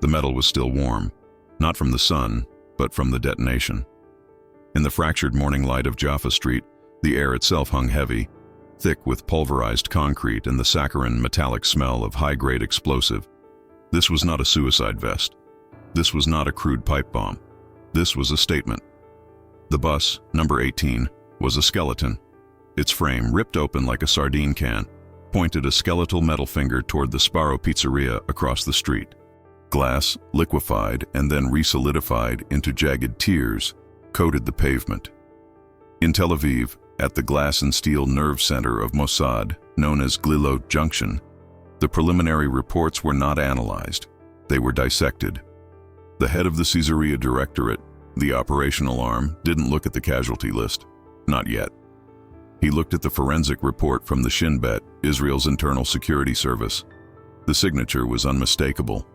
The metal was still warm, not from the sun, but from the detonation. In the fractured morning light of Jaffa Street, the air itself hung heavy, thick with pulverized concrete and the saccharine metallic smell of high-grade explosive. This was not a suicide vest. This was not a crude pipe bomb. This was a statement. The bus, number 18, was a skeleton. Its frame, ripped open like a sardine can, pointed a skeletal metal finger toward the Sparrow Pizzeria across the street. Glass, liquefied and then resolidified into jagged tears, coated the pavement. In Tel Aviv, at the glass and steel nerve center of Mossad, known as Glilot Junction, the preliminary reports were not analyzed. They were dissected. The head of the Caesarea Directorate, the operational arm, didn't look at the casualty list. Not yet. He looked at the forensic report from the Shin Bet, Israel's internal security service. The signature was unmistakable.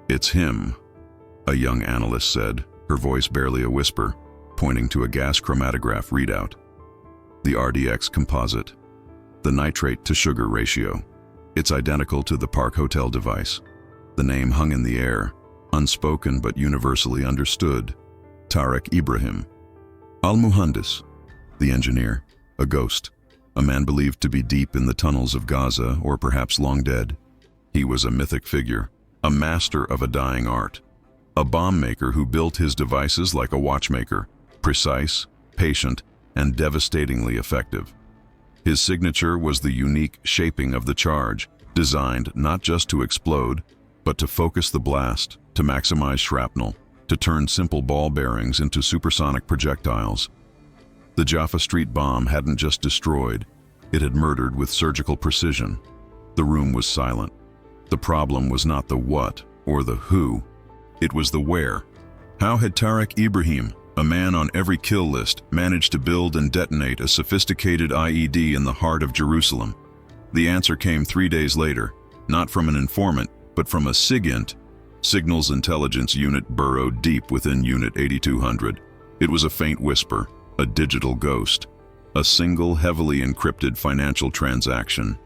"It's him," a young analyst said, her voice barely a whisper, pointing to a gas chromatograph readout. The RDX composite. The nitrate-to-sugar ratio. It's identical to the Park Hotel device. The name hung in the air, unspoken but universally understood. Tarek Ibrahim. Al-Muhandis, the engineer, a ghost, a man believed to be deep in the tunnels of Gaza or perhaps long dead. He was a mythic figure, a master of a dying art, a bomb maker who built his devices like a watchmaker, precise, patient, and devastatingly effective. His signature was the unique shaping of the charge, designed not just to explode, but to focus the blast, to maximize shrapnel, to turn simple ball bearings into supersonic projectiles. The Jaffa Street bomb hadn't just destroyed, it had murdered with surgical precision. The room was silent. The problem was not the what or the who, it was the where. How had Tarek Ibrahim, a man on every kill list, managed to build and detonate a sophisticated IED in the heart of Jerusalem? The answer came 3 days later, not from an informant, but from a SIGINT, Signals Intelligence Unit burrowed deep within Unit 8200. It was a faint whisper, a digital ghost, a single heavily encrypted financial transaction,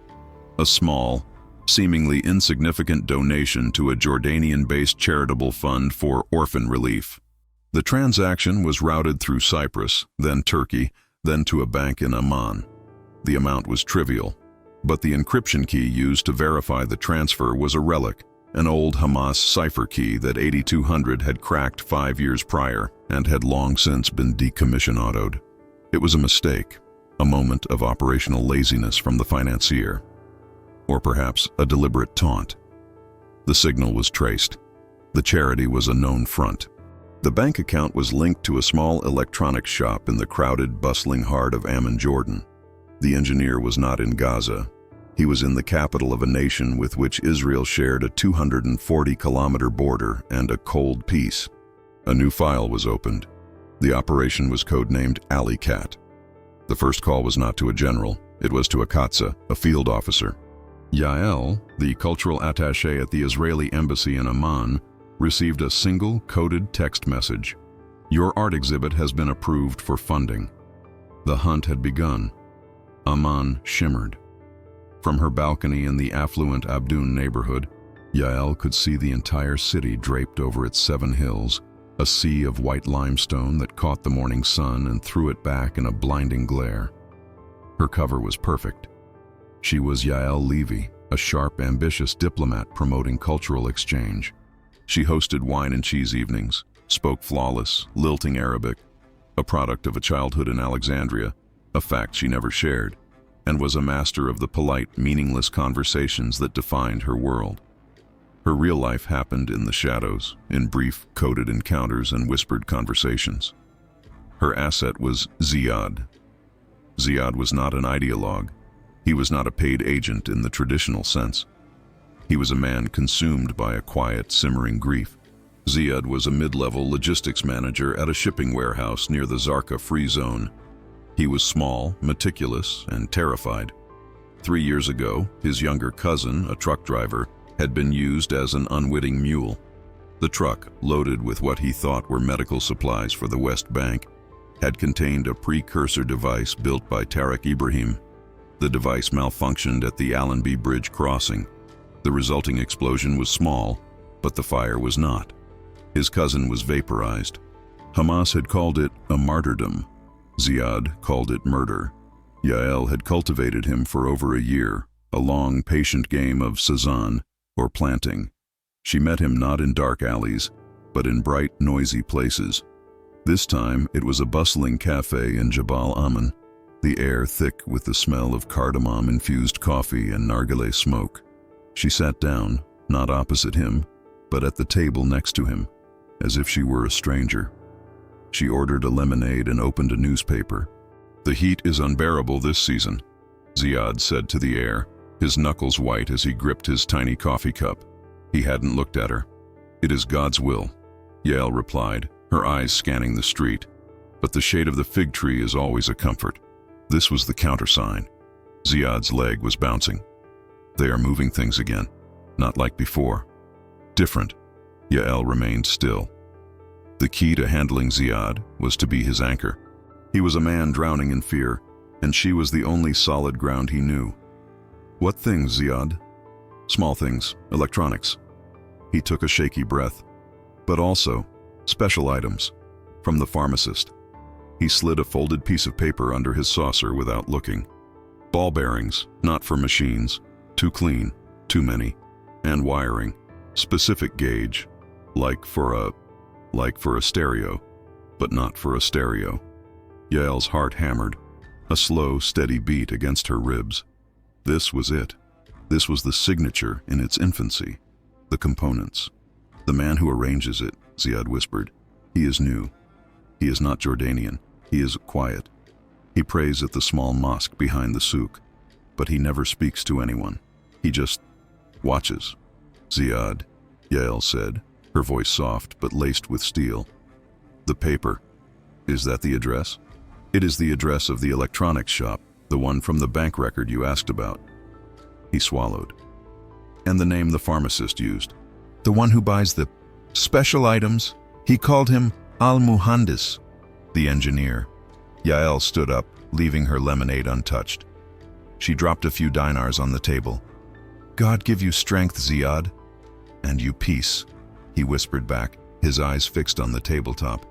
a small, seemingly insignificant donation to a Jordanian-based charitable fund for orphan relief. The transaction was routed through Cyprus, then Turkey, then to a bank in Amman. The amount was trivial, but the encryption key used to verify the transfer was a relic, an old Hamas cipher key that 8200 had cracked 5 years prior and had long since been decommission-autoed. It was a mistake, a moment of operational laziness from the financier, or perhaps a deliberate taunt. The signal was traced. The charity was a known front. The bank account was linked to a small electronics shop in the crowded, bustling heart of Amman, Jordan. The engineer was not in Gaza. He was in the capital of a nation with which Israel shared a 240-kilometer border and a cold peace. A new file was opened. The operation was codenamed Alley Cat. The first call was not to a general. It was to a Katza, a field officer. Yael, the cultural attaché at the Israeli embassy in Amman, received a single coded text message. "Your art exhibit has been approved for funding." The hunt had begun. Amman shimmered. From her balcony in the affluent Abdun neighborhood, Yael could see the entire city draped over its 7 hills, a sea of white limestone that caught the morning sun and threw it back in a blinding glare. Her cover was perfect. She was Yael Levy, a sharp, ambitious diplomat promoting cultural exchange. She hosted wine and cheese evenings, spoke flawless, lilting Arabic, a product of a childhood in Alexandria, a fact she never shared, and was a master of the polite, meaningless conversations that defined her world. Her real life happened in the shadows, in brief, coded encounters and whispered conversations. Her asset was Ziad. Ziad was not an ideologue. He was not a paid agent in the traditional sense. He was a man consumed by a quiet, simmering grief. Ziad was a mid-level logistics manager at a shipping warehouse near the Zarqa Free Zone. He was small, meticulous, and terrified. 3 years ago, his younger cousin, a truck driver, had been used as an unwitting mule. The truck, loaded with what he thought were medical supplies for the West Bank, had contained a precursor device built by Tarek Ibrahim. The device malfunctioned at the Allenby Bridge crossing. The resulting explosion was small, but the fire was not. His cousin was vaporized. Hamas had called it a martyrdom. Ziad called it murder. Yael had cultivated him for over a year, a long, patient game of sazan, or planting. She met him not in dark alleys, but in bright, noisy places. This time, it was a bustling cafe in Jabal Amman, the air thick with the smell of cardamom-infused coffee and nargileh smoke. She sat down, not opposite him, but at the table next to him, as if she were a stranger. She ordered a lemonade and opened a newspaper. "The heat is unbearable this season," Ziad said to the air, his knuckles white as he gripped his tiny coffee cup. He hadn't looked at her. "It is God's will," Yael replied, her eyes scanning the street. "But the shade of the fig tree is always a comfort." This was the countersign. Ziad's leg was bouncing. "They are moving things again. Not like before. Different." Yael remained still. The key to handling Ziad was to be his anchor. He was a man drowning in fear, and she was the only solid ground he knew. "What things, Ziad?" "Small things, electronics." He took a shaky breath. "But also, special items, from the pharmacist." He slid a folded piece of paper under his saucer without looking. "Ball bearings, not for machines. Too clean, too many. And wiring, specific gauge, like for a stereo, but not for a stereo." Yael's heart hammered, a slow, steady beat against her ribs. This was it. This was the signature in its infancy. The components. "The man who arranges it," Ziad whispered. "He is new. He is not Jordanian. He is quiet. He prays at the small mosque behind the souk, but he never speaks to anyone. He just watches." "Ziad," Yael said, her voice soft but laced with steel. "The paper. Is that the address?" "It is the address of the electronics shop, the one from the bank record you asked about." He swallowed. "And the name the pharmacist used?" "The one who buys the special items. He called him Al-Muhandis." "The engineer." Yael stood up, leaving her lemonade untouched. She dropped a few dinars on the table. "God give you strength, Ziad." "And you peace," he whispered back, his eyes fixed on the tabletop.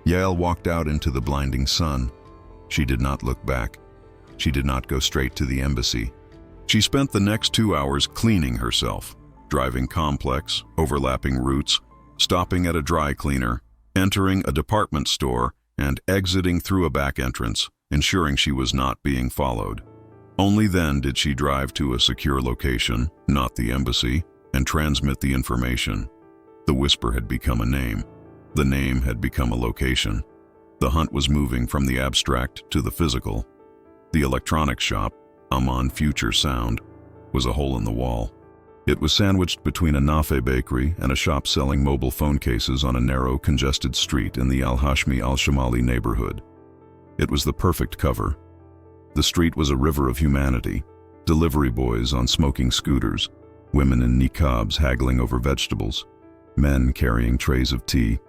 Yael walked out into the blinding sun. She did not look back. She did not go straight to the embassy. She spent the next 2 hours cleaning herself, driving complex, overlapping routes, stopping at a dry cleaner, entering a department store, and exiting through a back entrance, ensuring she was not being followed. Only then did she drive to a secure location, not the embassy, and transmit the information. The whisper had become a name. The name had become a location. The hunt was moving from the abstract to the physical. The electronics shop, Amman Future Sound, was a hole in the wall. It was sandwiched between a Nafe bakery and a shop selling mobile phone cases on a narrow, congested street in the Al-Hashmi Al-Shamali neighborhood. It was the perfect cover. The street was a river of humanity, delivery boys on smoking scooters, women in niqabs haggling over vegetables, men carrying trays of tea.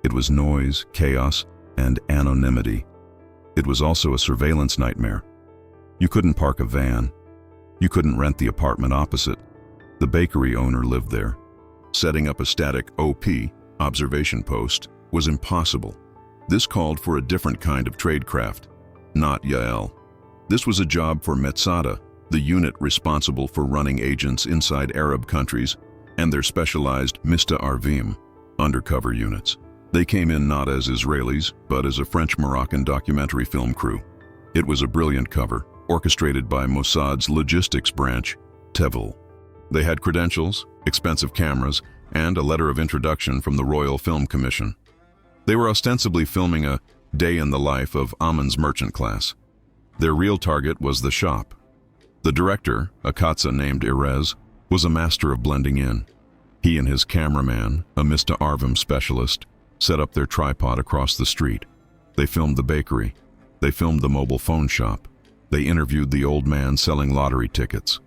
It was noise, chaos, and anonymity. It was also a surveillance nightmare. You couldn't park a van. You couldn't rent the apartment opposite. The bakery owner lived there. Setting up a static OP, observation post, was impossible. This called for a different kind of tradecraft, not Yael. This was a job for Mossad, the unit responsible for running agents inside Arab countries and their specialized Mista Arvim, undercover units. They came in not as Israelis, but as a French-Moroccan documentary film crew. It was a brilliant cover, orchestrated by Mossad's logistics branch, Tevil. They had credentials, expensive cameras, and a letter of introduction from the Royal Film Commission. They were ostensibly filming a day in the life of Amman's merchant class. Their real target was the shop. The director, a Katsa named Erez, was a master of blending in. He and his cameraman, a Mista Arvim specialist, set up their tripod across the street. They filmed the bakery. They filmed the mobile phone shop. They interviewed the old man selling lottery tickets.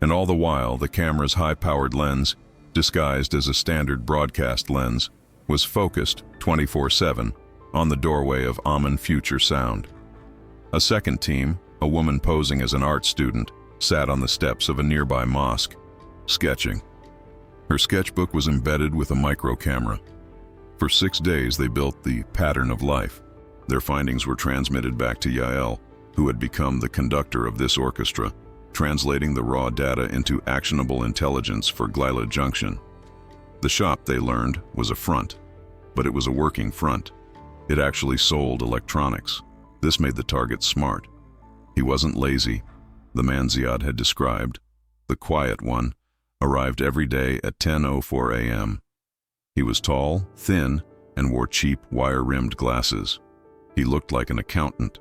And all the while, the camera's high-powered lens, disguised as a standard broadcast lens, was focused 24/7 on the doorway of Amman Future Sound. A second team, a woman posing as an art student, sat on the steps of a nearby mosque, sketching. Her sketchbook was embedded with a micro camera. For 6 days, they built the pattern of life. Their findings were transmitted back to Yael, who had become the conductor of this orchestra, translating the raw data into actionable intelligence for Glila Junction. The shop, they learned, was a front, but it was a working front. It actually sold electronics. This made the target smart. He wasn't lazy. The man Ziad had described, the quiet one, arrived every day at 10:04 a.m. He was tall, thin, and wore cheap, wire-rimmed glasses. He looked like an accountant.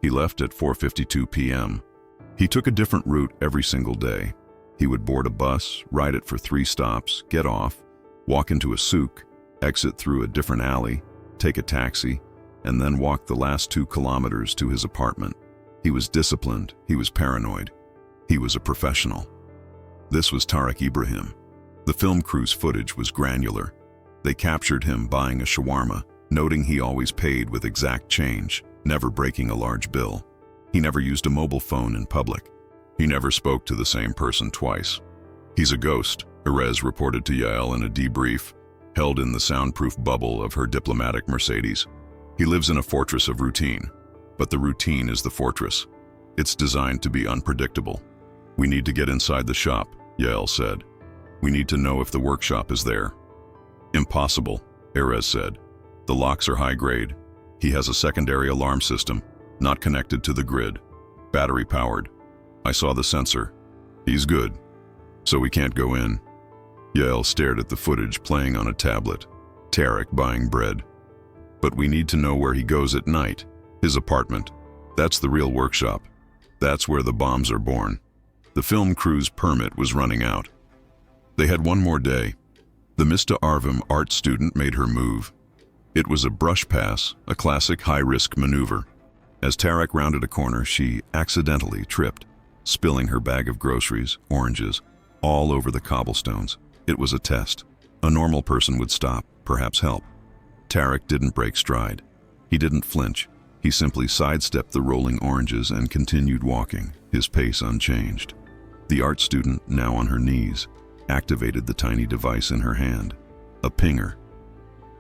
He left at 4:52 p.m. He took a different route every single day. He would board a bus, ride it for 3 stops, get off, walk into a souk, exit through a different alley, take a taxi, and then walk the last 2 kilometers to his apartment. He was disciplined, he was paranoid, he was a professional. This was Tariq Ibrahim. The film crew's footage was granular. They captured him buying a shawarma, noting he always paid with exact change, never breaking a large bill. He never used a mobile phone in public. He never spoke to the same person twice. He's a ghost, Erez reported to Yael in a debrief, held in the soundproof bubble of her diplomatic Mercedes. He lives in a fortress of routine, but the routine is the fortress. It's designed to be unpredictable. We need to get inside the shop, Yael said. We need to know if the workshop is there. Impossible, Erez said. The locks are high grade. He has a secondary alarm system, not connected to the grid. Battery powered. I saw the sensor. He's good. So we can't go in. Yael stared at the footage playing on a tablet. Tariq buying bread. But we need to know where he goes at night. His apartment. That's the real workshop. That's where the bombs are born. The film crew's permit was running out. They had one more day. The Mista Arvim art student made her move. It was a brush pass, a classic high-risk maneuver. As Tariq rounded a corner, she accidentally tripped, spilling her bag of groceries, oranges, all over the cobblestones. It was a test. A normal person would stop, perhaps help. Tariq didn't break stride. He didn't flinch. He simply sidestepped the rolling oranges and continued walking, his pace unchanged. The art student, now on her knees, activated the tiny device in her hand, a pinger.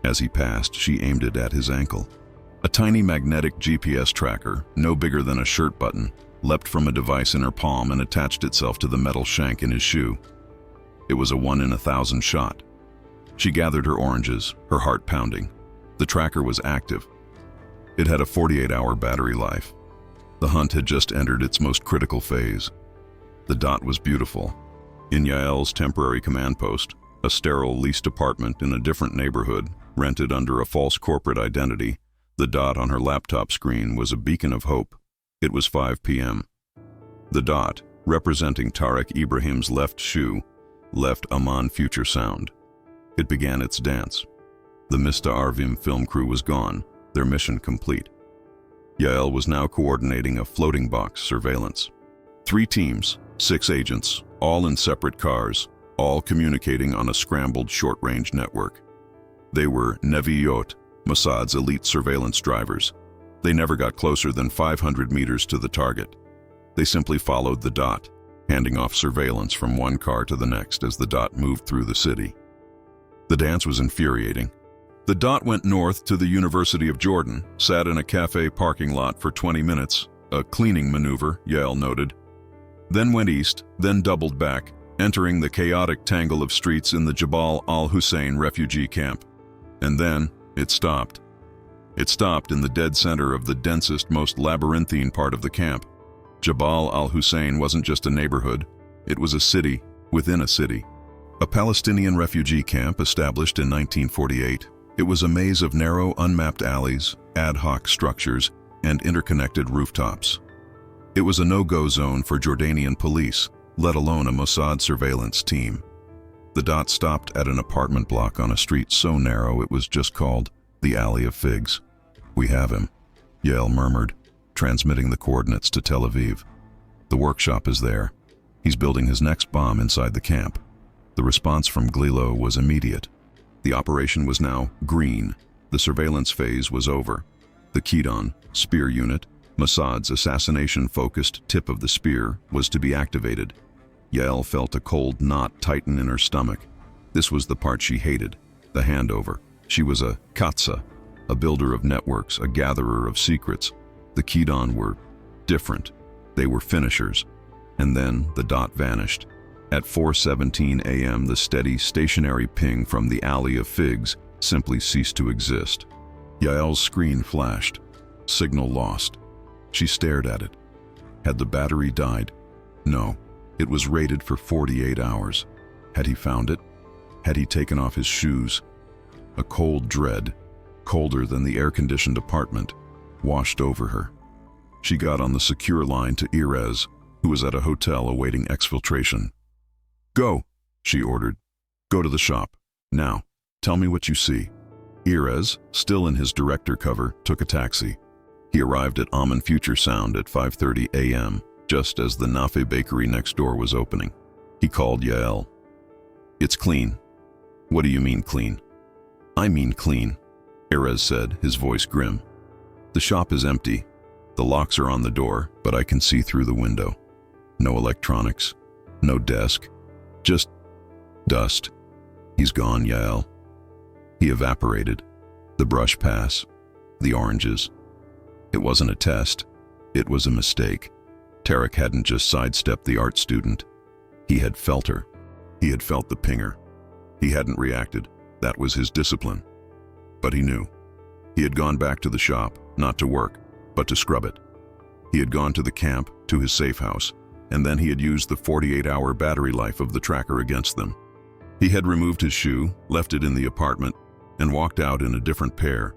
As he passed, she aimed it at his ankle. A tiny magnetic GPS tracker, no bigger than a shirt button, leapt from a device in her palm and attached itself to the metal shank in his shoe. It was a 1 in 1,000 shot. She gathered her oranges, her heart pounding. The tracker was active. It had a 48-hour battery life. The hunt had just entered its most critical phase. The dot was beautiful. In Yael's temporary command post, a sterile leased apartment in a different neighborhood, rented under a false corporate identity, the dot on her laptop screen was a beacon of hope. It was 5 p.m. The dot, representing Tariq Ibrahim's left shoe, left Amman Future Sound. It began its dance. The Mista Arvim film crew was gone, their mission complete. Yael was now coordinating a floating box surveillance. 3 teams, 6 agents, all in separate cars, all communicating on a scrambled short-range network. They were Neviot, Mossad's elite surveillance drivers. They never got closer than 500 meters to the target. They simply followed the dot, handing off surveillance from one car to the next as the dot moved through the city. The dance was infuriating. The dot went north to the University of Jordan, sat in a cafe parking lot for 20 minutes, a cleaning maneuver, Yael noted. Then went east, then doubled back, entering the chaotic tangle of streets in the Jabal al-Hussein refugee camp. And then it stopped. It stopped in the dead center of the densest, most labyrinthine part of the camp. Jabal al-Hussein wasn't just a neighborhood, it was a city within a city. A Palestinian refugee camp established in 1948. It was a maze of narrow, unmapped alleys, ad hoc structures, and interconnected rooftops. It was a no-go zone for Jordanian police, let alone a Mossad surveillance team. The dot stopped at an apartment block on a street so narrow it was just called the Alley of Figs. "We have him," Yael murmured, transmitting the coordinates to Tel Aviv. "The workshop is there. He's building his next bomb inside the camp." The response from Glilo was immediate. The operation was now green. The surveillance phase was over. The Kidon, spear unit, Mossad's assassination-focused tip of the spear, was to be activated. Yael felt a cold knot tighten in her stomach. This was the part she hated, the handover. She was a katsa, a builder of networks, a gatherer of secrets. The Kidon were different. They were finishers. And then the dot vanished. At 4:17 a.m., the steady, stationary ping from the Alley of Figs simply ceased to exist. Yael's screen flashed. Signal lost. She stared at it. Had the battery died? No. It was rated for 48 hours. Had he found it? Had he taken off his shoes? A cold dread, colder than the air-conditioned apartment, washed over her. She got on the secure line to Erez, who was at a hotel awaiting exfiltration. "Go," she ordered. "Go to the shop. Now, tell me what you see." Erez, still in his director cover, took a taxi. He arrived at Amman Future Sound at 5:30 a.m., just as the Nafe bakery next door was opening. He called Yael. "It's clean." "What do you mean clean?" "I mean clean," Erez said, his voice grim. "The shop is empty. The locks are on the door, but I can see through the window. No electronics, no desk, just dust." "He's gone, Yael." He evaporated. The brush pass, the oranges. It wasn't a test. It was a mistake. Tarek hadn't just sidestepped the art student. He had felt her. He had felt the pinger. He hadn't reacted. That was his discipline. But he knew. He had gone back to the shop, not to work, but to scrub it. He had gone to the camp, to his safe house, and then he had used the 48-hour battery life of the tracker against them. He had removed his shoe, left it in the apartment, and walked out in a different pair.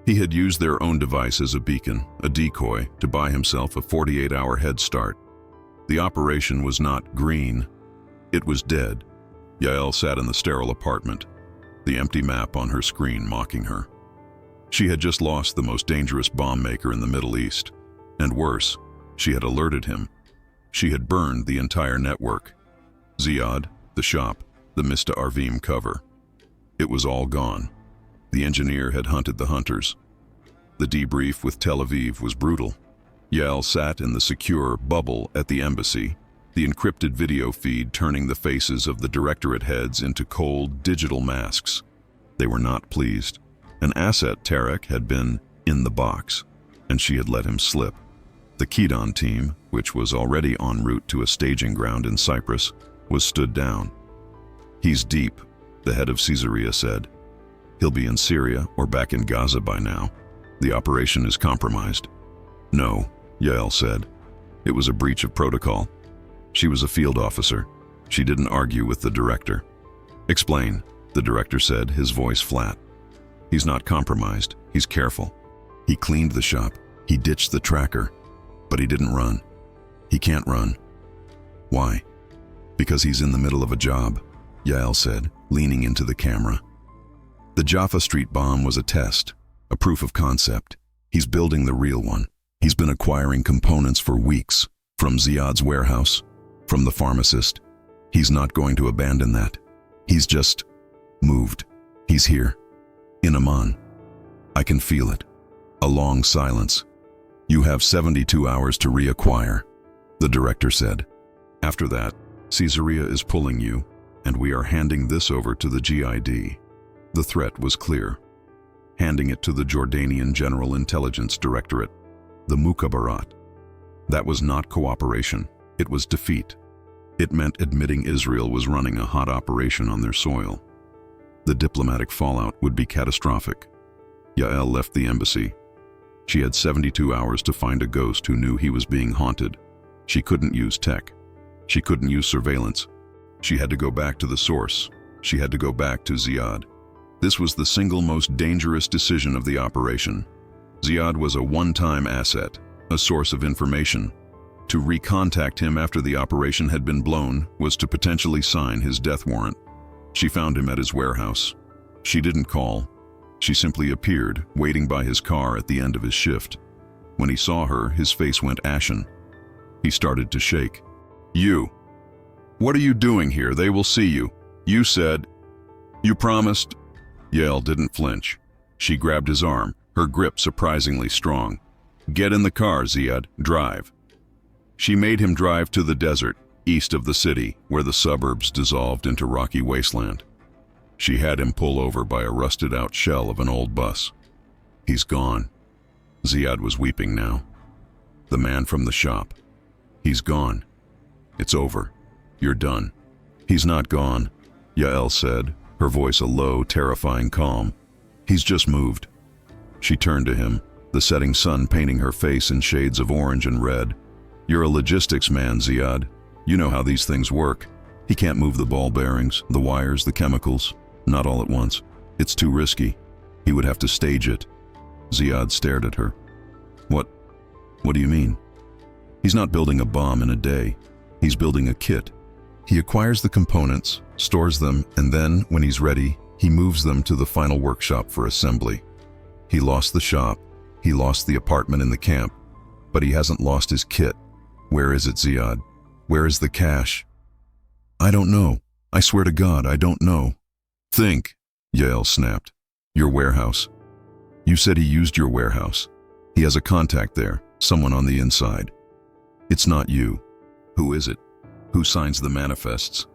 He had used their own device as a beacon, a decoy, to buy himself a 48-hour head start. The operation was not green. It was dead. Yael sat in the sterile apartment, the empty map on her screen mocking her. She had just lost the most dangerous bomb maker in the Middle East. And worse, she had alerted him. She had burned the entire network. Ziad, the shop, the Mista Arvim cover. It was all gone. The engineer had hunted the hunters. The debrief with Tel Aviv was brutal. Yael sat in the secure bubble at the embassy, the encrypted video feed turning the faces of the directorate heads into cold digital masks. They were not pleased. An asset, Tarek, had been in the box, and she had let him slip. The Kidon team, which was already en route to a staging ground in Cyprus, was stood down. "He's deep," the head of Caesarea said. "He'll be in Syria or back in Gaza by now. The operation is compromised." "No," Yael said. It was a breach of protocol. She was a field officer. She didn't argue with the director. "Explain," the director said, his voice flat. "He's not compromised. He's careful. He cleaned the shop. He ditched the tracker. But he didn't run. He can't run." "Why?" "Because he's in the middle of a job," Yael said, leaning into the camera. The Jaffa Street bomb was a test, a proof of concept. He's building the real one. He's been acquiring components for weeks, from Ziad's warehouse, from the pharmacist. He's not going to abandon that. He's just moved. He's here, in Amman. I can feel it. A long silence. "You have 72 hours to reacquire," the director said. "After that, Caesarea is pulling you, and we are handing this over to the GID. The threat was clear. Handing it to the Jordanian General Intelligence Directorate, the Mukhabarat. That was not cooperation. It was defeat. It meant admitting Israel was running a hot operation on their soil. The diplomatic fallout would be catastrophic. Yael left the embassy. She had 72 hours to find a ghost who knew he was being haunted. She couldn't use tech. She couldn't use surveillance. She had to go back to the source. She had to go back to Ziad. This was the single most dangerous decision of the operation. Ziad was a one-time asset, a source of information. To recontact him after the operation had been blown was to potentially sign his death warrant. She found him at his warehouse. She didn't call. She simply appeared, waiting by his car at the end of his shift. When he saw her, his face went ashen. He started to shake. "You! What are you doing here? They will see you. You said... You promised..." Yael didn't flinch. She grabbed his arm, her grip surprisingly strong. "Get in the car, Ziad. Drive." She made him drive to the desert, east of the city, where the suburbs dissolved into rocky wasteland. She had him pull over by a rusted-out shell of an old bus. He's gone. Ziad was weeping now. The man from the shop. He's gone. It's over. You're done. He's not gone, Yael said, her voice a low, terrifying calm. He's just moved. She turned to him, the setting sun painting her face in shades of orange and red. You're a logistics man, Ziad. You know how these things work. He can't move the ball bearings, the wires, the chemicals. Not all at once. It's too risky. He would have to stage it. Ziad stared at her. What do you mean? He's not building a bomb in a day. He's building a kit. He acquires the components, stores them, and then, when he's ready, he moves them to the final workshop for assembly. He lost the shop. He lost the apartment in the camp. But he hasn't lost his kit. Where is it, Ziad? Where is the cash? I don't know. I swear to God, I don't know. Think, Yael snapped. Your warehouse. You said he used your warehouse. He has a contact there, someone on the inside. It's not you. Who is it? Who signs the manifests?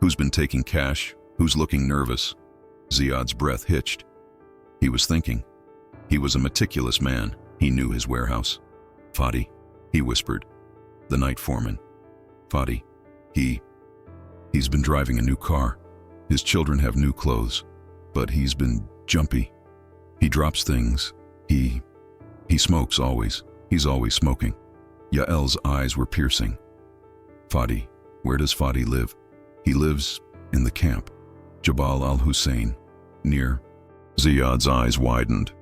Who's been taking cash? Who's looking nervous? Ziad's breath hitched. He was thinking. He was a meticulous man. He knew his warehouse. Fadi, he whispered. The night foreman. Fadi, he's been driving a new car. His children have new clothes, but he's been jumpy. He drops things. He smokes always. He's always smoking. Yael's eyes were piercing. Fadi, where does Fadi live? He lives in the camp. Jabal al-Hussein, near. Ziad's eyes widened.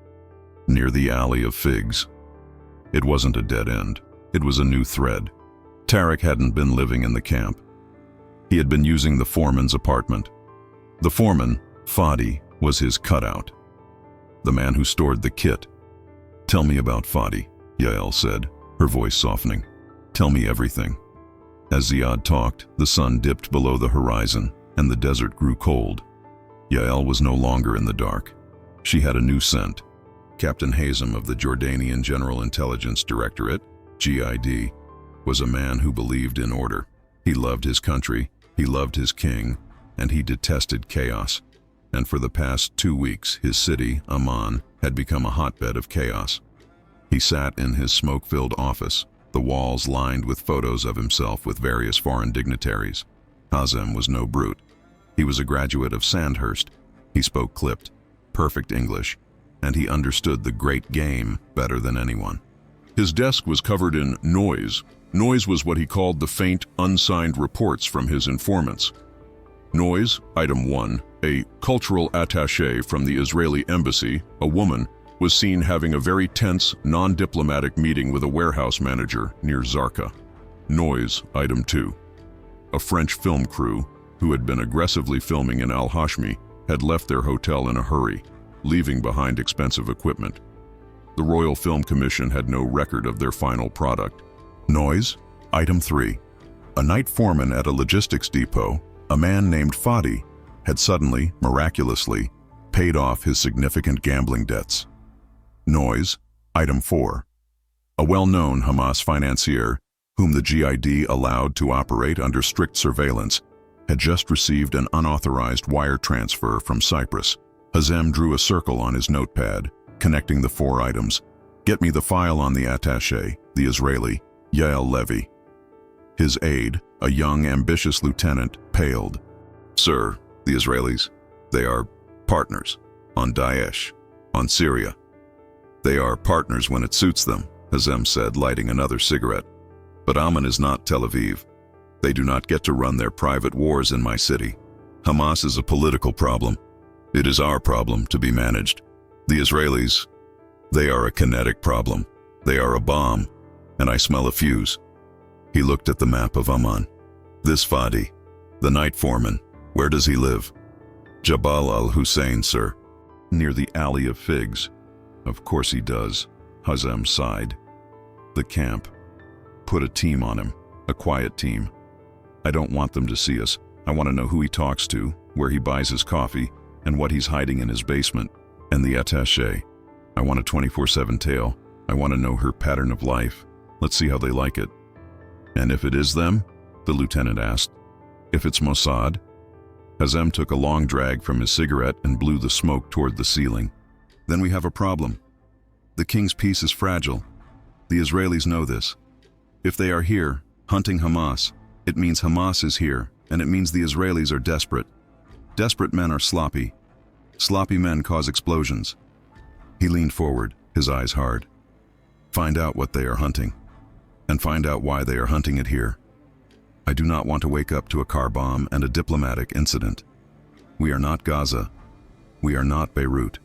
Near the alley of figs. It wasn't a dead end. It was a new thread. Tarek hadn't been living in the camp. He had been using the foreman's apartment. The foreman, Fadi, was his cutout. The man who stored the kit. Tell me about Fadi, Yael said, her voice softening. Tell me everything. As Ziad talked, the sun dipped below the horizon, and the desert grew cold. Yael was no longer in the dark. She had a new scent. Captain Hazem of the Jordanian General Intelligence Directorate, GID, was a man who believed in order. He loved his country, he loved his king, and he detested chaos. And for the past 2 weeks, his city, Amman, had become a hotbed of chaos. He sat in his smoke-filled office, the walls lined with photos of himself with various foreign dignitaries. Hazem was no brute. He was a graduate of Sandhurst. He spoke clipped, perfect English, and he understood the great game better than anyone. His desk was covered in noise. Noise was what he called the faint, unsigned reports from his informants. Noise, item 1, a cultural attaché from the Israeli embassy, a woman, was seen having a very tense, non-diplomatic meeting with a warehouse manager near Zarqa. Noise, item 2. A French film crew, who had been aggressively filming in Al-Hashmi, had left their hotel in a hurry, leaving behind expensive equipment. The Royal Film Commission had no record of their final product. Noise, item 3. A night foreman at a logistics depot, a man named Fadi, had suddenly, miraculously, paid off his significant gambling debts. Noise, item 4. A well-known Hamas financier, whom the GID allowed to operate under strict surveillance, had just received an unauthorized wire transfer from Cyprus. Hazem drew a circle on his notepad, connecting the 4 items. Get me the file on the attaché, the Israeli, Yael Levy. His aide, a young, ambitious lieutenant, paled. Sir, the Israelis, they are partners on Daesh, on Syria. They are partners when it suits them, Hazem said, lighting another cigarette. But Amman is not Tel Aviv. They do not get to run their private wars in my city. Hamas is a political problem. It is our problem to be managed. The Israelis, they are a kinetic problem. They are a bomb, and I smell a fuse. He looked at the map of Amman. This Fadi, the night foreman, where does he live? Jabal al-Hussein, sir. Near the alley of figs. Of course he does, Hazem sighed. The camp. Put a team on him, a quiet team. I don't want them to see us. I want to know who he talks to, where he buys his coffee, and what he's hiding in his basement. And the attaché. I want a 24/7 tail. I want to know her pattern of life. Let's see how they like it. And if it is them? The lieutenant asked. If it's Mossad? Hazem took a long drag from his cigarette and blew the smoke toward the ceiling. Then we have a problem. The king's peace is fragile. The Israelis know this. If they are here, hunting Hamas, it means Hamas is here, and it means the Israelis are desperate. Desperate men are sloppy. Sloppy men cause explosions. He leaned forward, his eyes hard. Find out what they are hunting, and find out why they are hunting it here. I do not want to wake up to a car bomb and a diplomatic incident. We are not Gaza. We are not Beirut.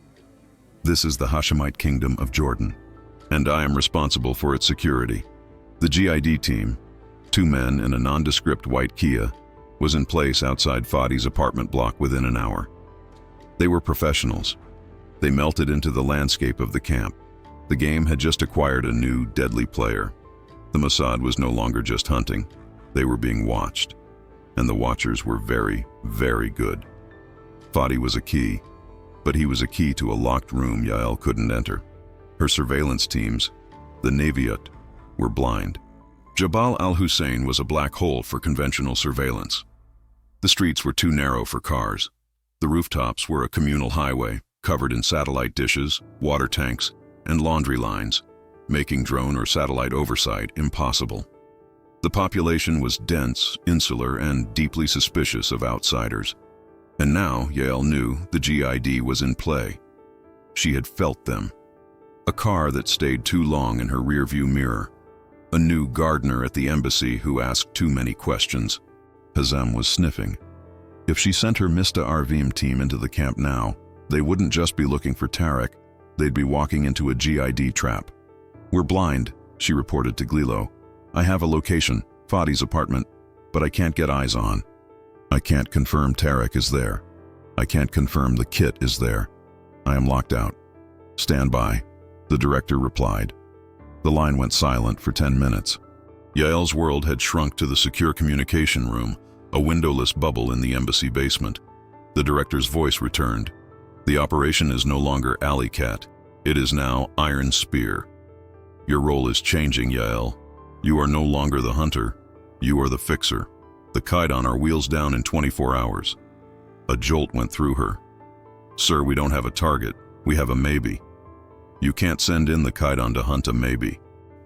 This is the Hashemite kingdom of Jordan, and I am responsible for its security. The GID team, 2 men in a nondescript white Kia, was in place outside Fadi's apartment block within an hour. They were professionals. They melted into the landscape of the camp. The game had just acquired a new, deadly player. The Mossad was no longer just hunting. They were being watched, and the watchers were very, very good. Fadi was a key, but he was a key to a locked room Yael couldn't enter. Her surveillance teams, the Naviyut, were blind. Jabal al-Hussein was a black hole for conventional surveillance. The streets were too narrow for cars. The rooftops were a communal highway, covered in satellite dishes, water tanks, and laundry lines, making drone or satellite oversight impossible. The population was dense, insular, and deeply suspicious of outsiders. And now Yael knew the GID was in play. She had felt them. A car that stayed too long in her rearview mirror. A new gardener at the embassy who asked too many questions. Hazem was sniffing. If she sent her Mista Arvim team into the camp now, they wouldn't just be looking for Tarek, they'd be walking into a GID trap. We're blind, she reported to Glilo. I have a location, Fadi's apartment, but I can't get eyes on. I can't confirm Tarek is there. I can't confirm the kit is there. I am locked out. Stand by, the director replied. The line went silent for 10 minutes. Yael's world had shrunk to the secure communication room, a windowless bubble in the embassy basement. The director's voice returned. The operation is no longer Alley Cat. It is now Iron Spear. Your role is changing, Yael. You are no longer the hunter. You are the fixer. The Kaidan are wheels down in 24 hours. A jolt went through her. Sir, we don't have a target. We have a maybe. You can't send in the Kaidan to hunt a maybe.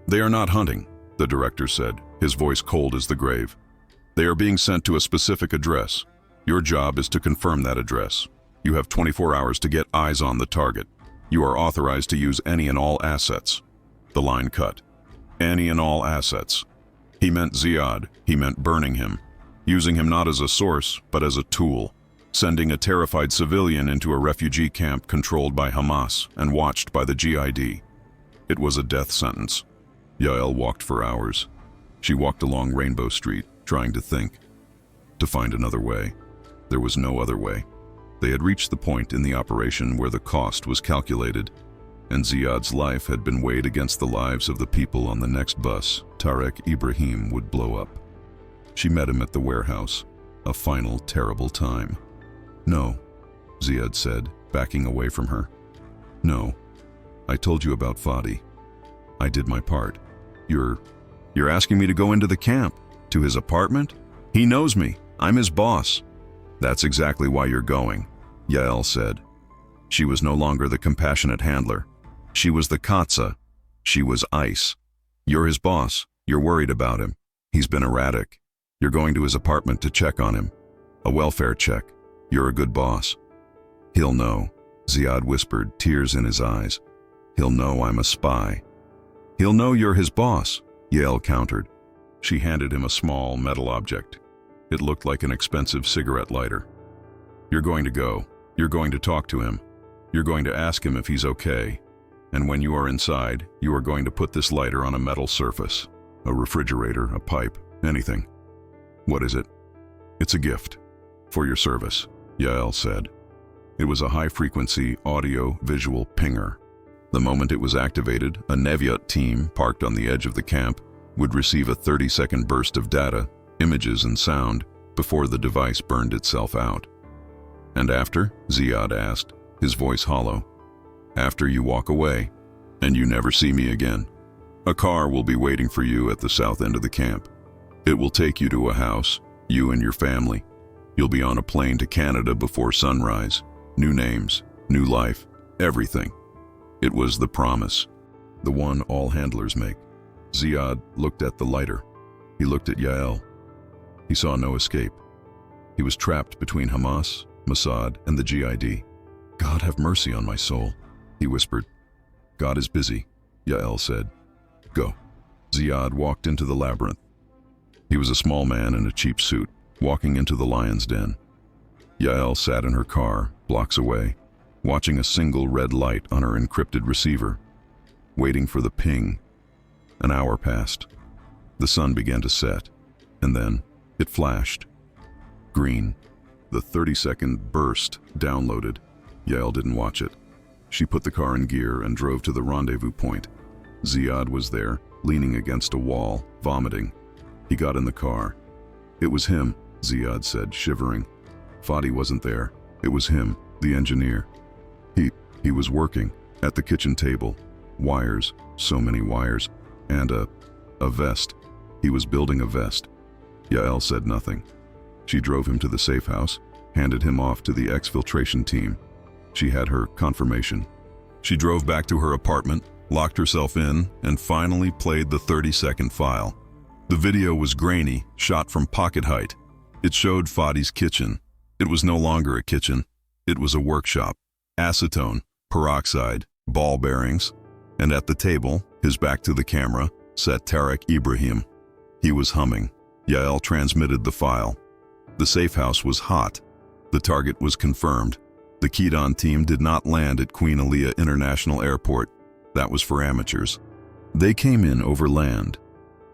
They are not hunting, the director said, his voice cold as the grave. They are being sent to a specific address. Your job is to confirm that address. You have 24 hours to get eyes on the target. You are authorized to use any and all assets. The line cut. Any and all assets. He meant Ziad. He meant burning him. Using him not as a source, but as a tool. Sending a terrified civilian into a refugee camp controlled by Hamas and watched by the GID. It was a death sentence. Yael walked for hours. She walked along Rainbow Street, trying to think. To find another way. There was no other way. They had reached the point in the operation where the cost was calculated, and Ziad's life had been weighed against the lives of the people on the next bus Tarek Ibrahim would blow up. She met him at the warehouse, a final terrible time. No, Ziad said, backing away from her. No, I told you about Fadi. I did my part. You're asking me to go into the camp, to his apartment? He knows me. I'm his boss. That's exactly why you're going, Yael said. She was no longer the compassionate handler. She was the Katsa. She was ice. You're his boss. You're worried about him. He's been erratic. You're going to his apartment to check on him. A welfare check. You're a good boss. He'll know, Ziad whispered, tears in his eyes. He'll know I'm a spy. He'll know you're his boss, Yael countered. She handed him a small metal object. It looked like an expensive cigarette lighter. You're going to go. You're going to talk to him. You're going to ask him if he's okay. And when you are inside, you are going to put this lighter on a metal surface. A refrigerator, a pipe, anything. What is it? It's a gift. For your service, Yael said. It was a high-frequency audio-visual pinger. The moment it was activated, a Neviot team parked on the edge of the camp would receive a 30-second burst of data, images and sound before the device burned itself out. And after, Ziad asked, his voice hollow, after you walk away, and you never see me again, a car will be waiting for you at the south end of the camp. It will take you to a house, you and your family. You'll be on a plane to Canada before sunrise. New names, new life, everything. It was the promise, the one all handlers make. Ziad looked at the lighter. He looked at Yael. He saw no escape. He was trapped between Hamas, Mossad, and the GID. God have mercy on my soul, he whispered. God is busy, Yael said. Go. Ziad walked into the labyrinth. He was a small man in a cheap suit, walking into the lion's den. Yael sat in her car, blocks away, watching a single red light on her encrypted receiver, waiting for the ping. An hour passed. The sun began to set, and then it flashed. Green. The 30-second burst downloaded. Yael didn't watch it. She put the car in gear and drove to the rendezvous point. Ziad was there, leaning against a wall, vomiting. He got in the car. It was him, Ziad said, shivering. Fadi wasn't there. It was him, the engineer. He was working at the kitchen table. Wires, so many wires, and a vest. He was building a vest. Yael said nothing. She drove him to the safe house, handed him off to the exfiltration team. She had her confirmation. She drove back to her apartment, locked herself in, and finally played the 30-second file. The video was grainy, shot from pocket height. It showed Fadi's kitchen. It was no longer a kitchen. It was a workshop. Acetone, peroxide, ball bearings, and at the table, his back to the camera, sat Tarek Ibrahim. He was humming. Yael transmitted the file. The safe house was hot. The target was confirmed. The Keydon team did not land at Queen Alia International Airport. That was for amateurs. They came in over land.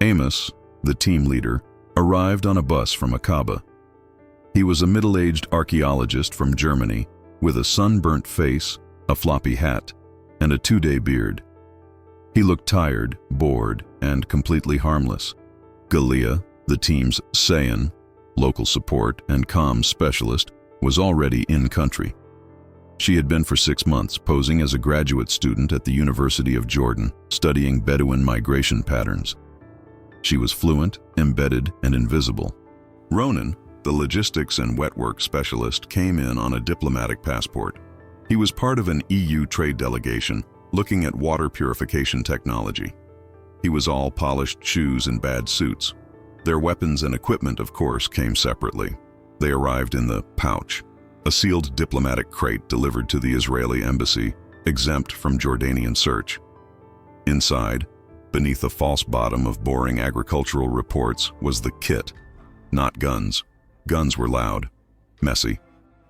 Amos, the team leader, arrived on a bus from Aqaba. He was a middle-aged archaeologist from Germany with a sunburnt face, a floppy hat, and a 2-day beard. He looked tired, bored, and completely harmless. Galia, the team's Sayan, local support and comms specialist, was already in country. She had been for 6 months posing as a graduate student at the University of Jordan, studying Bedouin migration patterns. She was fluent, embedded, and invisible. Ronan, the logistics and wetwork specialist, came in on a diplomatic passport. He was part of an EU trade delegation looking at water purification technology. He was all polished shoes and bad suits. Their weapons and equipment, of course, came separately. They arrived in the pouch, a sealed diplomatic crate delivered to the Israeli embassy, exempt from Jordanian search. Inside, beneath a false bottom of boring agricultural reports, was the kit. Not guns. Guns were loud, messy.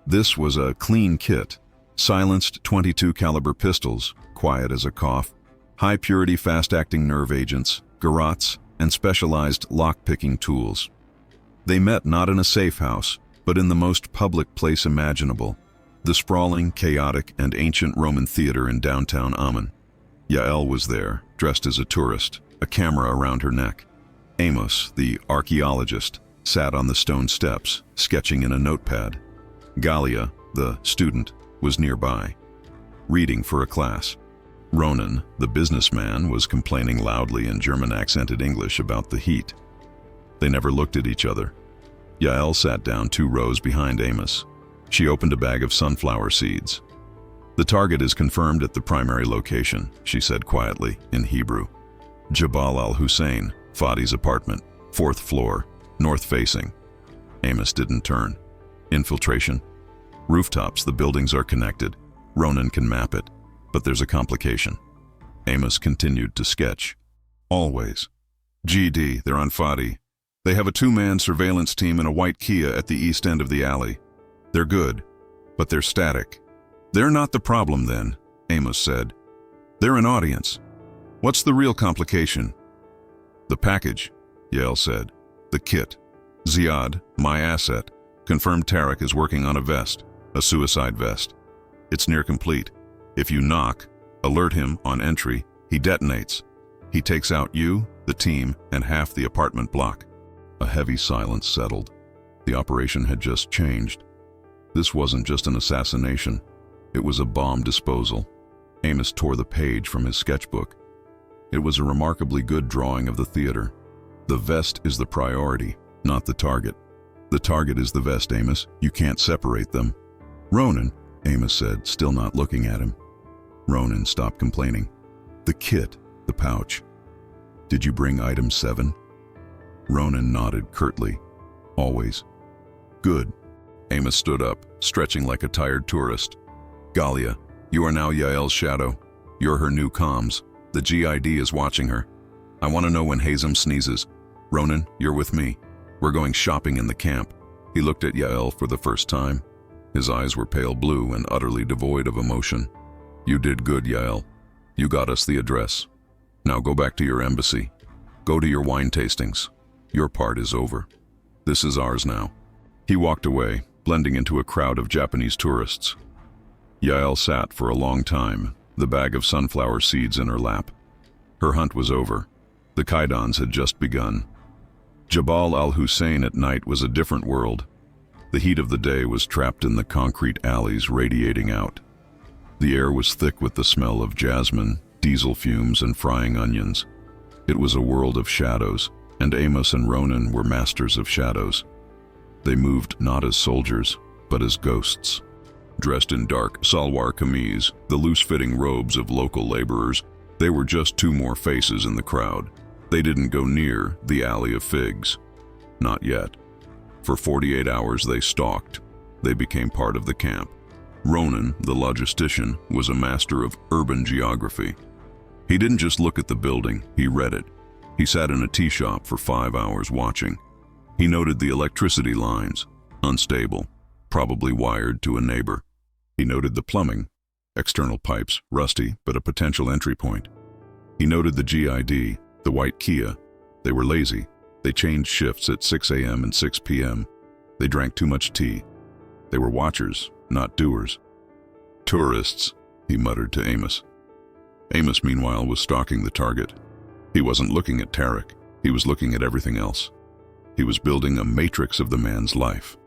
This was a clean kit. Silenced .22 caliber pistols, quiet as a cough, high-purity fast-acting nerve agents, garrots, and specialized lock-picking tools. They met not in a safe house, but in the most public place imaginable, the sprawling, chaotic, and ancient Roman theater in downtown Amman. Yael was there, dressed as a tourist, a camera around her neck. Amos, the archaeologist, sat on the stone steps, sketching in a notepad. Galia, the student, was nearby, reading for a class. Ronan, the businessman, was complaining loudly in German-accented English about the heat. They never looked at each other. Yael sat down 2 rows behind Amos. She opened a bag of sunflower seeds. The target is confirmed at the primary location, she said quietly, in Hebrew. Jabal al-Hussein, Fadi's apartment, 4th floor, north-facing. Amos didn't turn. Infiltration? Rooftops, the buildings are connected. Ronan can map it. But there's a complication. Amos continued to sketch. Always. GD, they're on Fadi. They have a 2-man surveillance team in a white Kia at the east end of the alley. They're good, but they're static. They're not the problem then, Amos said. They're an audience. What's the real complication? The package, Yael said. The kit. Ziad, my asset, confirmed Tarek is working on a vest, a suicide vest. It's near complete. If you knock, alert him on entry, he detonates. He takes out you, the team, and half the apartment block. A heavy silence settled. The operation had just changed. This wasn't just an assassination. It was a bomb disposal. Amos tore the page from his sketchbook. It was a remarkably good drawing of the theater. The vest is the priority, not the target. The target is the vest, Amos. You can't separate them. Ronan, Amos said, still not looking at him. Ronan stopped complaining. The kit, the pouch. Did you bring item 7? Ronan nodded curtly. Always. Good. Amos stood up, stretching like a tired tourist. Galia, you are now Yael's shadow. You're her new comms. The GID is watching her. I want to know when Hazem sneezes. Ronan, you're with me. We're going shopping in the camp. He looked at Yael for the first time. His eyes were pale blue and utterly devoid of emotion. You did good, Yael. You got us the address. Now go back to your embassy. Go to your wine tastings. Your part is over. This is ours now. He walked away, blending into a crowd of Japanese tourists. Yael sat for a long time, the bag of sunflower seeds in her lap. Her hunt was over. The Kaidans had just begun. Jabal al-Hussein at night was a different world. The heat of the day was trapped in the concrete alleys radiating out. The air was thick with the smell of jasmine, diesel fumes, and frying onions. It was a world of shadows, and Amos and Ronan were masters of shadows. They moved not as soldiers, but as ghosts. Dressed in dark salwar kameez, the loose-fitting robes of local laborers, they were just two more faces in the crowd. They didn't go near the Alley of Figs. Not yet. For 48 hours they stalked. They became part of the camp. Ronan, the logistician, was a master of urban geography. He didn't just look at the building, he read it. He sat in a tea shop for 5 hours watching. He noted the electricity lines, unstable, probably wired to a neighbor. He noted the plumbing, external pipes, rusty, but a potential entry point. He noted the GID, the white Kia. They were lazy. They changed shifts at 6 a.m. and 6 p.m. They drank too much tea. They were watchers, not doers. Tourists, he muttered to Amos. Amos, meanwhile, was stalking the target. He wasn't looking at Tarek. He was looking at everything else. He was building a matrix of the man's life.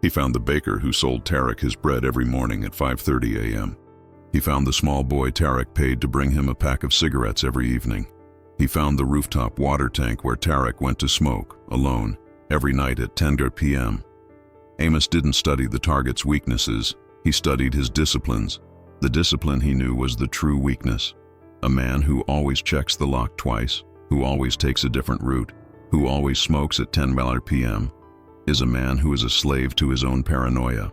He found the baker who sold Tarek his bread every morning at 5:30 a.m. He found the small boy Tarek paid to bring him a pack of cigarettes every evening. He found the rooftop water tank where Tarek went to smoke, alone, every night at 10 p.m. Amos didn't study the target's weaknesses. He studied his disciplines. The discipline he knew was the true weakness. A man who always checks the lock twice, who always takes a different route, who always smokes at 10 p.m., is a man who is a slave to his own paranoia.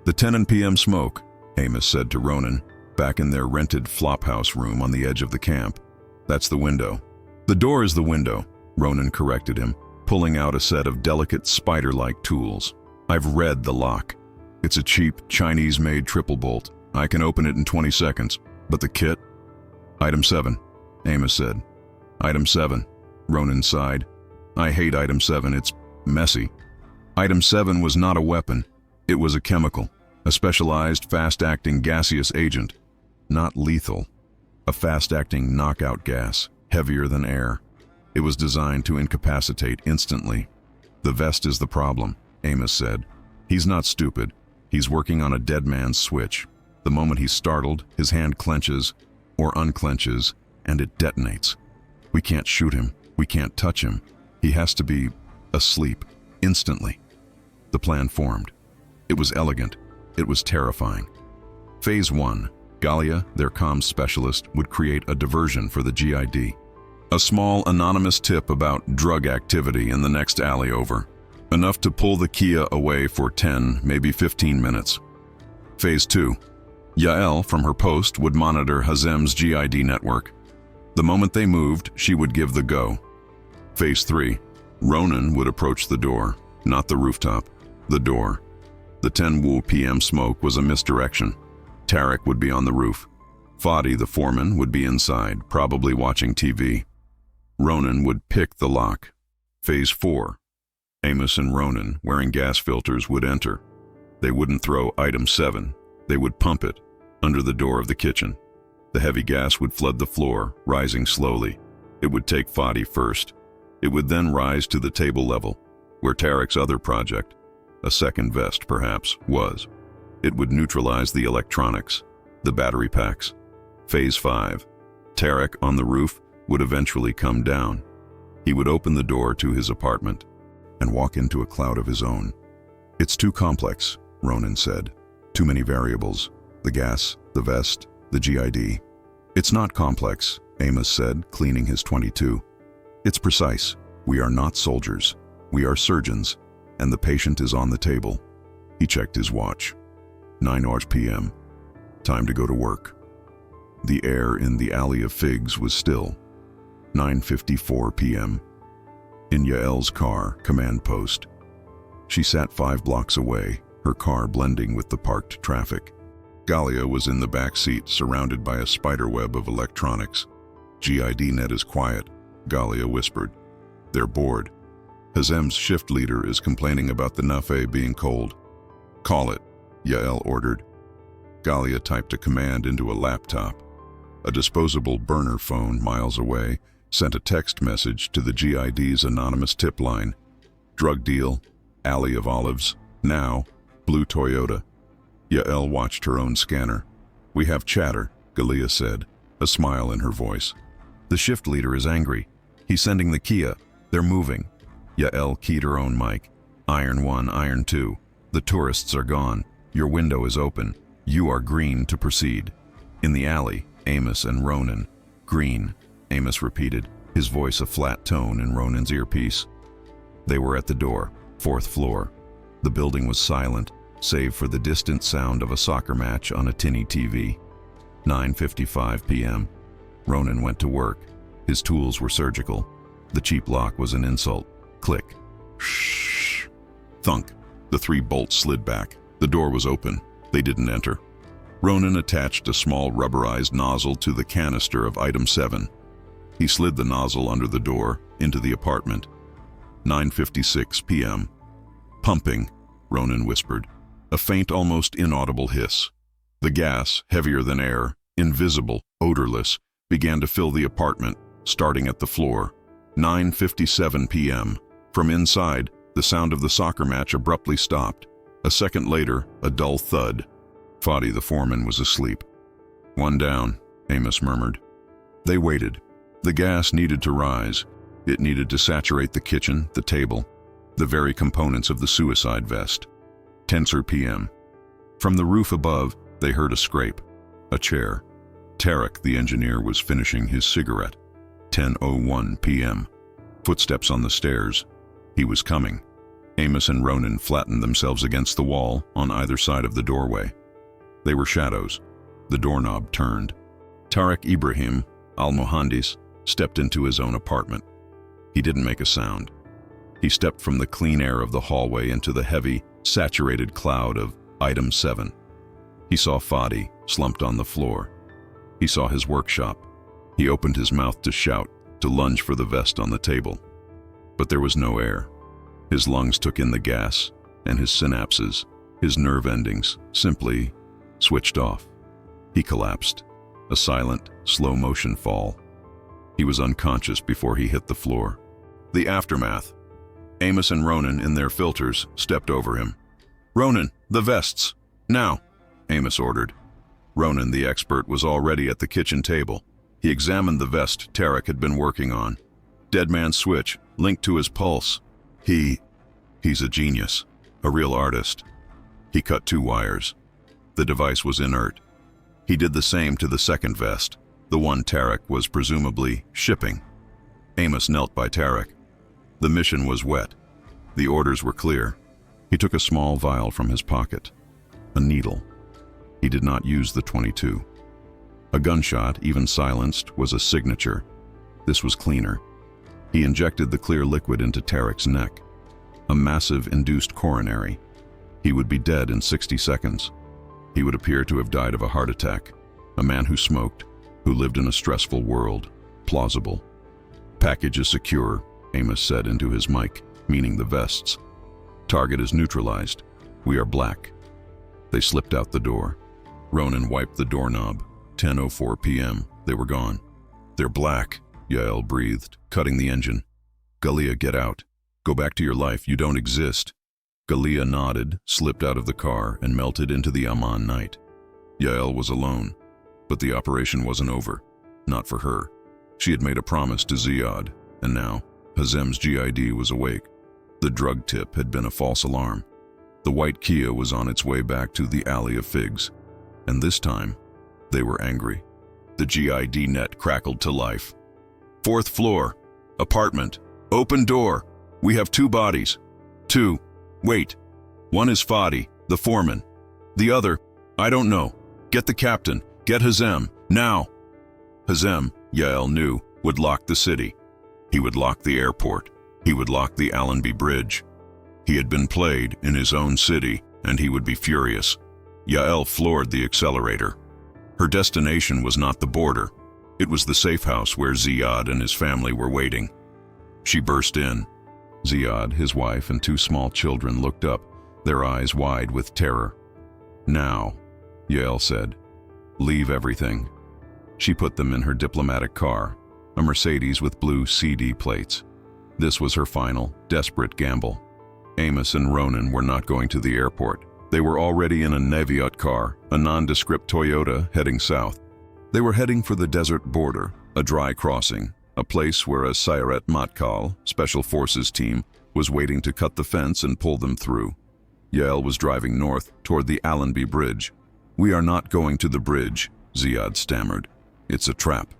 The 10 p.m. smoke, Amos said to Ronan, back in their rented flophouse room on the edge of the camp. That's the window. The door is the window, Ronan corrected him, pulling out a set of delicate spider-like tools. I've read the lock. It's a cheap, Chinese-made triple bolt. I can open it in 20 seconds. But the kit? Item 7, Amos said. Item 7, Ronan sighed. I hate Item 7, it's messy. Item 7 was not a weapon. It was a chemical, a specialized, fast-acting gaseous agent. Not lethal. A fast-acting knockout gas, heavier than air. It was designed to incapacitate instantly. The vest is the problem, Amos said. He's not stupid. He's working on a dead man's switch. The moment he's startled, his hand clenches, or unclenches, and it detonates. We can't shoot him. We can't touch him. He has to be asleep, instantly. The plan formed. It was elegant. It was terrifying. Phase 1. Galia, their comms specialist, would create a diversion for the GID. A small, anonymous tip about drug activity in the next alley over. Enough to pull the Kia away for 10, maybe 15 minutes. Phase 2. Yael, from her post, would monitor Hazem's GID network. The moment they moved, she would give the go. Phase 3. Ronan would approach the door, not the rooftop, the door. The 10 p.m. smoke was a misdirection. Tarek would be on the roof. Fadi, the foreman, would be inside, probably watching TV. Ronan would pick the lock. Phase 4. Amos and Ronan, wearing gas filters, would enter. They wouldn't throw Item 7. They would pump it, under the door of the kitchen. The heavy gas would flood the floor, rising slowly. It would take Fadi first. It would then rise to the table level, where Tarek's other project, a second vest perhaps, was. It would neutralize the electronics, the battery packs. Phase 5. Tarek, on the roof, would eventually come down. He would open the door to his apartment. and walk into a cloud of his own. "It's too complex," Ronan said. "Too many variables. The gas, the vest, the GID." "It's not complex," Amos said, cleaning his .22. "It's precise. We are not soldiers. We are surgeons, and the patient is on the table." He checked his watch. 9 p.m. Time to go to work. The air in the Alley of Figs was still. 9:54 p.m. In Yael's car, command post. She sat 5 blocks away, her car blending with the parked traffic. Galia was in the back seat, surrounded by a spiderweb of electronics. "GID net is quiet," Galia whispered. "They're bored. Hazem's shift leader is complaining about the Nafe being cold." "Call it," Yael ordered. Galia typed a command into a laptop. A disposable burner phone miles away sent a text message to the GID's anonymous tip line. "Drug deal, Alley of Olives, now, blue Toyota." Yael watched her own scanner. "We have chatter," Galia said, a smile in her voice. "The shift leader is angry. He's sending the Kia. They're moving." Yael keyed her own mic. "Iron 1, Iron 2. The tourists are gone. Your window is open. You are green to proceed." In the alley, Amos and Ronan. "Green," Amos repeated, his voice a flat tone in Ronan's earpiece. They were at the door, 4th floor. The building was silent, save for the distant sound of a soccer match on a tinny TV. 9:55 p.m. Ronan went to work. His tools were surgical. The cheap lock was an insult. Click. Shh. Thunk. The 3 bolts slid back. The door was open. They didn't enter. Ronan attached a small rubberized nozzle to the canister of item 7. He slid the nozzle under the door, into the apartment. 9:56 p.m. "Pumping," Ronan whispered. A faint, almost inaudible hiss. The gas, heavier than air, invisible, odorless, began to fill the apartment, starting at the floor. 9:57 p.m. From inside, the sound of the soccer match abruptly stopped. A second later, a dull thud. Fadi, the foreman, was asleep. "One down," Amos murmured. They waited. The gas needed to rise. It needed to saturate the kitchen, the table, the very components of the suicide vest. 10 p.m. From the roof above, they heard a scrape. A chair. Tarek, the engineer, was finishing his cigarette. 10:01 p.m. Footsteps on the stairs. He was coming. Amos and Ronan flattened themselves against the wall on either side of the doorway. They were shadows. The doorknob turned. Tarek Ibrahim, al-Mohandis, stepped into his own apartment. He didn't make a sound. He stepped from the clean air of the hallway into the heavy, saturated cloud of item 7. He saw Fadi, slumped on the floor. He saw his workshop. He opened his mouth to shout, to lunge for the vest on the table. But there was no air. His lungs took in the gas, and his synapses, his nerve endings, simply switched off. He collapsed, a silent, slow-motion fall. He was unconscious before he hit the floor. The aftermath. Amos and Ronan, in their filters, stepped over him. "Ronan, the vests! Now!" Amos ordered. Ronan, the expert, was already at the kitchen table. He examined the vest Tarek had been working on. Dead man's switch, linked to his pulse. He's a genius, a real artist. He cut 2 wires. The device was inert. He did the same to the second vest, the one Tarek was presumably shipping. Amos knelt by Tarek. The mission was wet. The orders were clear. He took a small vial from his pocket. A needle. He did not use the .22. A gunshot, even silenced, was a signature. This was cleaner. He injected the clear liquid into Tarek's neck. A massive induced coronary. He would be dead in 60 seconds. He would appear to have died of a heart attack. A man who smoked, who lived in a stressful world. Plausible. "Package is secure," Amos said into his mic, meaning the vests. "Target is neutralized. We are black." They slipped out the door. Ronan wiped the doorknob. 10:04 p.m. They were gone. "They're black," Yael breathed, cutting the engine. "Galia, get out. Go back to your life. You don't exist." Galia nodded, slipped out of the car, and melted into the Amman night. Yael was alone, but the operation wasn't over. Not for her. She had made a promise to Ziad, and now Hazem's GID was awake. The drug tip had been a false alarm. The white Kia was on its way back to the Alley of Figs. And this time, they were angry. The GID net crackled to life. "Fourth floor. Apartment. Open door. We have 2 bodies. 2. Wait. One is Fadi, the foreman. The other, I don't know. Get the captain. Get Hazem. Now." Hazem, Yael knew, would lock the city. He would lock the airport. He would lock the Allenby Bridge. He had been played in his own city, and he would be furious. Yael floored the accelerator. Her destination was not the border. It was the safe house where Ziad and his family were waiting. She burst in. Ziad, his wife, and 2 small children looked up, their eyes wide with terror. "Now," Yael said. "Leave everything." She put them in her diplomatic car, a Mercedes with blue CD plates. This was her final, desperate gamble. Amos and Ronan were not going to the airport. They were already in a Neviot car, a nondescript Toyota, heading south. They were heading for the desert border, a dry crossing, a place where a Sayeret Matkal, Special Forces team, was waiting to cut the fence and pull them through. Yael was driving north toward the Allenby Bridge. "We are not going to the bridge," Ziad stammered. "It's a trap."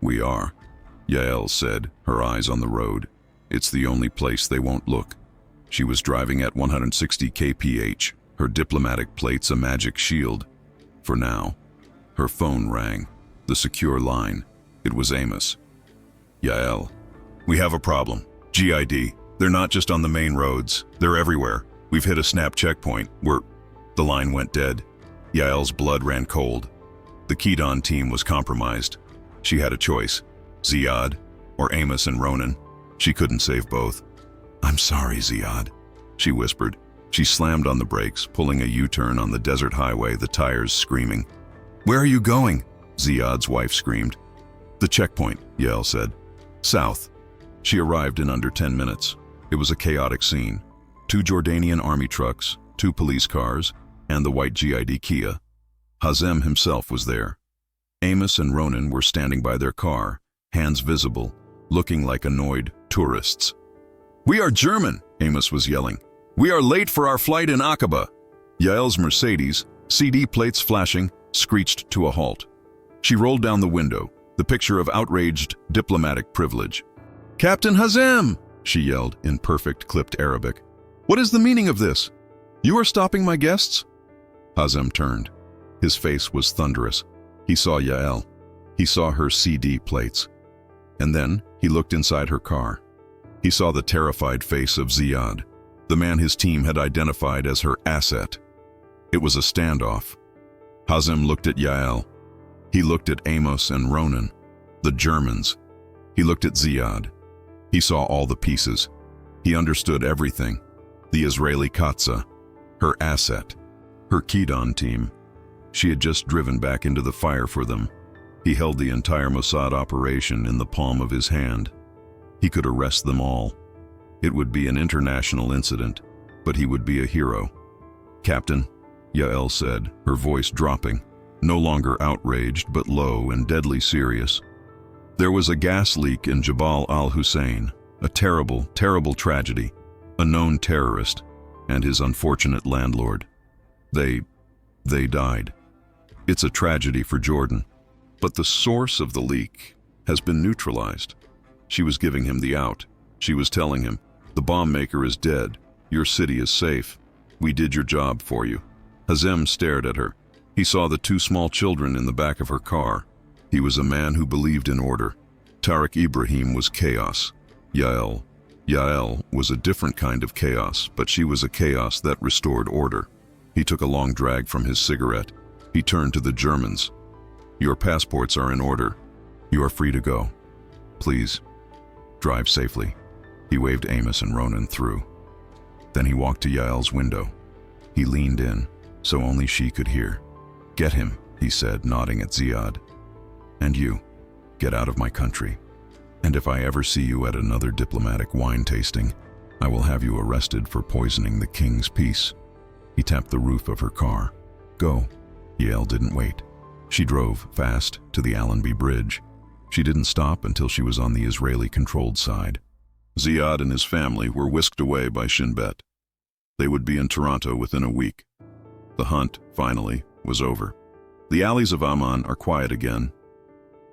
"We are," Yael said, her eyes on the road. "It's the only place they won't look." She was driving at 160 kph, her diplomatic plates a magic shield. For now. Her phone rang, the secure line. It was Amos. "Yael, we have a problem. GID. They're not just on the main roads. They're everywhere. We've hit a snap checkpoint. The line went dead. Yael's blood ran cold. The Kedon team was compromised. She had a choice. Ziad or Amos and Ronan. She couldn't save both. "I'm sorry, Ziad," she whispered. She slammed on the brakes, pulling a U-turn on the desert highway, the tires screaming. "Where are you going?" Ziad's wife screamed. "The checkpoint," Yael said. "South." She arrived in under 10 minutes. It was a chaotic scene. 2 Jordanian army trucks, 2 police cars, and the white GID Kia. Hazem himself was there. Amos and Ronan were standing by their car, hands visible, looking like annoyed tourists. "We are German," Amos was yelling. "We are late for our flight in Aqaba." Yael's Mercedes, CD plates flashing, screeched to a halt. She rolled down the window, the picture of outraged diplomatic privilege. "Captain Hazem!" she yelled in perfect clipped Arabic. "What is the meaning of this? You are stopping my guests?" Hazem turned. His face was thunderous. He saw Yael. He saw her CD plates. And then he looked inside her car. He saw the terrified face of Ziad, the man his team had identified as her asset. It was a standoff. Hazem looked at Yael. He looked at Amos and Ronan, the Germans. He looked at Ziad. He saw all the pieces. He understood everything. The Israeli Katza, her asset, her Kedon team. She had just driven back into the fire for them. He held the entire Mossad operation in the palm of his hand. He could arrest them all. It would be an international incident, but he would be a hero. "Captain," Yael said, her voice dropping, no longer outraged but low and deadly serious. "There was a gas leak in Jabal al-Hussein, a terrible, terrible tragedy. A known terrorist and his unfortunate landlord. They died. It's a tragedy for Jordan. But the source of the leak has been neutralized." She was giving him the out. She was telling him, "The bomb maker is dead. Your city is safe. We did your job for you." Hazem stared at her. He saw the 2 small children in the back of her car. He was a man who believed in order. Tariq Ibrahim was chaos. Yael was a different kind of chaos, but she was a chaos that restored order. He took a long drag from his cigarette. He turned to the Germans. "Your passports are in order. You are free to go. Please, drive safely." He waved Amos and Ronan through. Then he walked to Yael's window. He leaned in, so only she could hear. "Get him," he said, nodding at Ziad. "And you, get out of my country. And if I ever see you at another diplomatic wine tasting, I will have you arrested for poisoning the king's peace." He tapped the roof of her car. "Go." Yael didn't wait. She drove fast to the Allenby Bridge. She didn't stop until she was on the Israeli-controlled side. Ziad and his family were whisked away by Shin Bet. They would be in Toronto within a week. The hunt, finally, was over. The alleys of Amman are quiet again.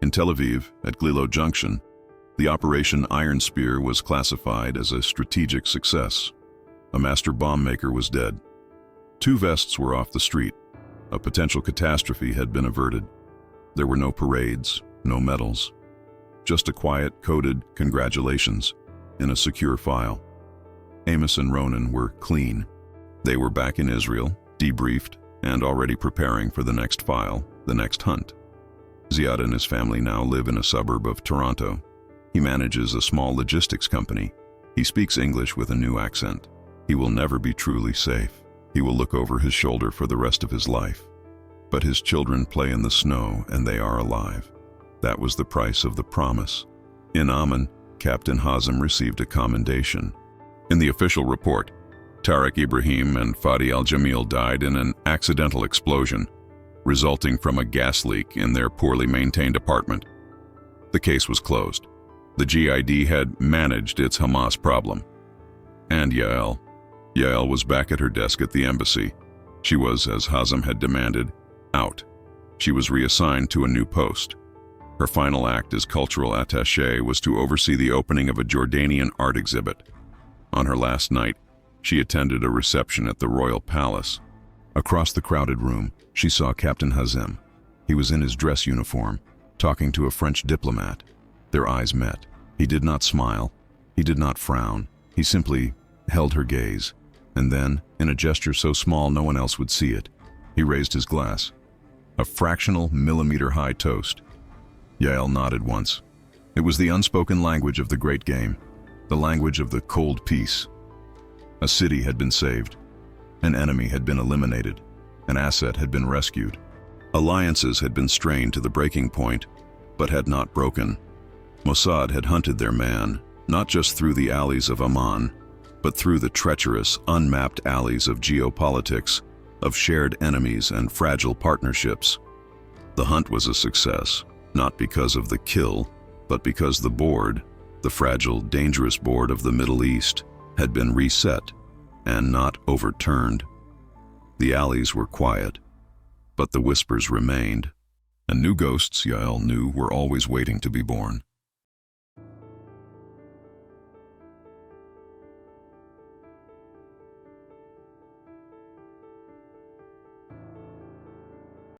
In Tel Aviv, at Glilo Junction, the Operation Iron Spear was classified as a strategic success. A master bomb maker was dead. 2 vests were off the street. A potential catastrophe had been averted. There were no parades, no medals. Just a quiet, coded congratulations in a secure file. Amos and Ronan were clean. They were back in Israel, debriefed, and already preparing for the next file, the next hunt. Ziad and his family now live in a suburb of Toronto. He manages a small logistics company. He speaks English with a new accent. He will never be truly safe. He will look over his shoulder for the rest of his life. But his children play in the snow and they are alive. That was the price of the promise. In Amman, Captain Hazem received a commendation. In the official report, Tariq Ibrahim and Fadi Al-Jamil died in an accidental explosion, resulting from a gas leak in their poorly maintained apartment. The case was closed. The GID had managed its Hamas problem. And Yael was back at her desk at the embassy. She was, as Hazem had demanded, out. She was reassigned to a new post. Her final act as cultural attaché was to oversee the opening of a Jordanian art exhibit. On her last night, she attended a reception at the Royal Palace. Across the crowded room, she saw Captain Hazem. He was in his dress uniform, talking to a French diplomat. Their eyes met. He did not smile. He did not frown. He simply held her gaze. And then, in a gesture so small no one else would see it, he raised his glass. A fractional millimeter-high toast. Yael nodded once. It was the unspoken language of the great game, the language of the cold peace. A city had been saved. An enemy had been eliminated. An asset had been rescued. Alliances had been strained to the breaking point, but had not broken. Mossad had hunted their man, not just through the alleys of Amman, but through the treacherous, unmapped alleys of geopolitics, of shared enemies and fragile partnerships. The hunt was a success, not because of the kill, but because the board, the fragile, dangerous board of the Middle East, had been reset and not overturned. The alleys were quiet, but the whispers remained, and new ghosts, Yael knew, were always waiting to be born.